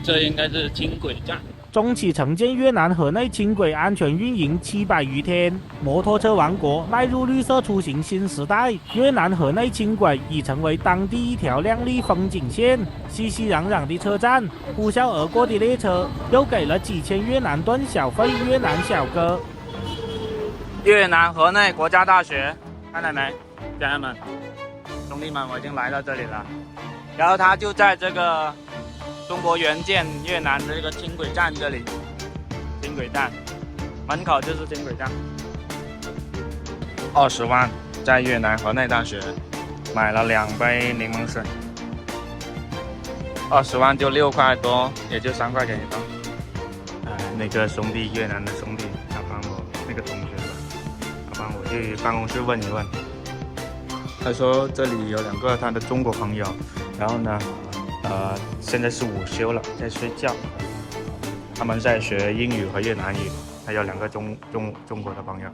这应该是轻轨站。中期承建越南河内轻轨安全运营700余天，摩托车王国迈入绿色出行新时代。越南河内轻轨已成为当地一条亮丽风景线，熙熙攘攘的车站，呼啸而过的列车，又给了几千越南盾小费越南小哥。越南河内国家大学，看到没，家人们、兄弟们，我已经来到这里了。然后它就在这个中国援建越南的这个轻轨站这里，轻轨站门口就是轻轨站。20万在越南河内大学买了2杯柠檬水，20万就6块多，也就3块钱一包。那个兄弟，越南的兄弟，他帮我那个同学吧，他帮我去办公室问一问。他说这里有2个他的中国朋友，然后呢，现在是午休了，在睡觉。他们在学英语和越南语，还有2个中国的朋友。